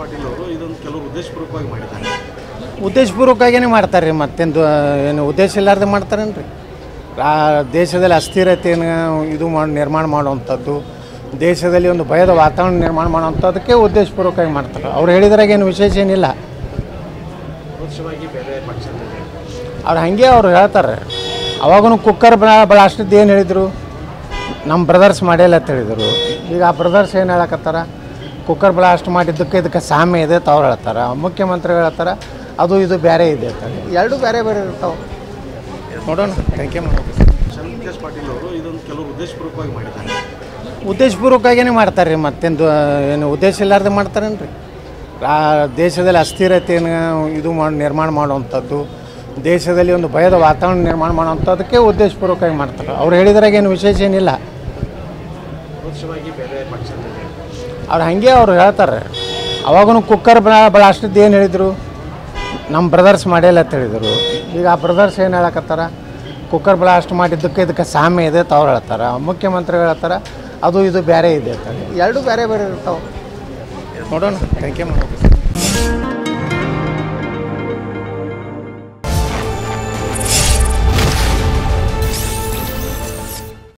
ಪಾಟೀಲ್ ಅವರು ಇದೊಂದು ಕೆಲವರು ಉದ್ದೇಶಪೂರ್ವಕವಾಗಿ ಮಾಡಿದ್ದಾರೆ. ಉದ್ದೇಶಪೂರ್ವಕವಾಗಿಯೇ ಮಾಡ್ತಾರೆ ರೀ, ಮತ್ತೆಂದು ಏನು ಉದ್ದೇಶ ಇಲ್ಲಾರ್ದೆ ಮಾಡ್ತಾರೇನು ರೀ. ದೇಶದಲ್ಲಿ ಅಸ್ಥಿರತೆಯನ್ನು ನಿರ್ಮಾಣ ಮಾಡುವಂಥದ್ದು, ದೇಶದಲ್ಲಿ ಒಂದು ಭಯದ ವಾತಾವರಣ ನಿರ್ಮಾಣ ಮಾಡುವಂಥದ್ದಕ್ಕೆ ಉದ್ದೇಶಪೂರ್ವಕವಾಗಿ ಮಾಡ್ತಾರೆ. ಅವ್ರು ಹೇಳಿದ್ರಾಗ ಏನು ವಿಶೇಷ ಏನಿಲ್ಲ. ಅವ್ರು ಹಾಗೆ ಅವ್ರು ಹೇಳ್ತಾರೆ. ಅವಾಗೂ ಕುಕ್ಕರ್ ಬ್ಲಾಸ್ಟಿದ್ದು ಏನು ಹೇಳಿದರು, ನಮ್ಮ ಬ್ರದರ್ಸ್ ಮಾಡಿಲ್ಲ ಅಂತ ಹೇಳಿದರು. ಈಗ ಆ ಬ್ರದರ್ಸ್ ಏನು ಹೇಳಕತ್ತಾರ, ಕುಕ್ಕರ್ ಬ್ಲಾಸ್ಟ್ ಮಾಡಿದ್ದಕ್ಕೆ ಇದಕ್ಕೆ ಸಾಮ್ಯ ಇದೆ ಅಂತ ಅವ್ರು ಹೇಳ್ತಾರೆ. ಮುಖ್ಯಮಂತ್ರಿಗಳು ಹೇಳ್ತಾರೆ ಅದು ಇದು ಬೇರೆ ಇದೆ ಅಂತ. ಎರಡು ಬೇರೆ ಬೇರೆ ಇರ್ತಾವೆ. ನೋಡೋಣ ತನಿಖೆ ಮಾಡೋದು. ಚಂದ್ರಶೇಖರ್ ಪಾಟೀಲ್ ಅವರು ಇದೊಂದು ಕೆಲವರು ಉದ್ದೇಶಪೂರ್ವಕವಾಗಿ ಮಾಡಿದ್ದಾರೆ. ಉದ್ದೇಶಪೂರ್ವಕವಾಗಿಯೇ ಮಾಡ್ತಾರೆ ರೀ, ಮತ್ತೆಂದು ಏನು ಉದ್ದೇಶ ಇಲ್ಲಾರ್ದೆ ಮಾಡ್ತಾರೇನು ರೀ. ದೇಶದಲ್ಲಿ ಅಸ್ಥಿರತೆಯನ್ನು ನಿರ್ಮಾಣ ಮಾಡುವಂಥದ್ದು, ದೇಶದಲ್ಲಿ ಒಂದು ಭಯದ ವಾತಾವರಣ ನಿರ್ಮಾಣ ಮಾಡುವಂಥದ್ದಕ್ಕೆ ಉದ್ದೇಶಪೂರ್ವಕವಾಗಿ ಮಾಡ್ತಾರೆ. ಅವ್ರು ಹೇಳಿದ್ರಾಗ ಏನು ವಿಶೇಷ ಏನಿಲ್ಲ. ಅವ್ರು ಹಾಗೆ ಅವ್ರು ಹೇಳ್ತಾರೆ. ಅವಾಗೂ ಕುಕ್ಕರ್ ಬ್ಲಾಸ್ಟಿದ್ದು ಏನು ಹೇಳಿದರು, ನಮ್ಮ ಬ್ರದರ್ಸ್ ಮಾಡಿಲ್ಲ ಅಂತ ಹೇಳಿದರು. ಈಗ ಆ ಬ್ರದರ್ಸ್ ಏನು ಹೇಳಕತ್ತಾರ, ಕುಕ್ಕರ್ ಬ್ಲಾಸ್ಟ್ ಮಾಡಿದ್ದಕ್ಕೆ ಇದಕ್ಕೆ ಸಾಮ್ಯ ಇದೆ ಅಂತ ಅವ್ರು ಹೇಳ್ತಾರೆ. ಮುಖ್ಯಮಂತ್ರಿಗಳು ಹೇಳ್ತಾರೆ ಅದು ಇದು ಬೇರೆ ಇದೆ ಅಂತ. ಎರಡು ಬೇರೆ ಬೇರೆ ಇರ್ತಾವೆ. ನೋಡೋಣ ತನಿಖೆ ಮಾಡೋದು.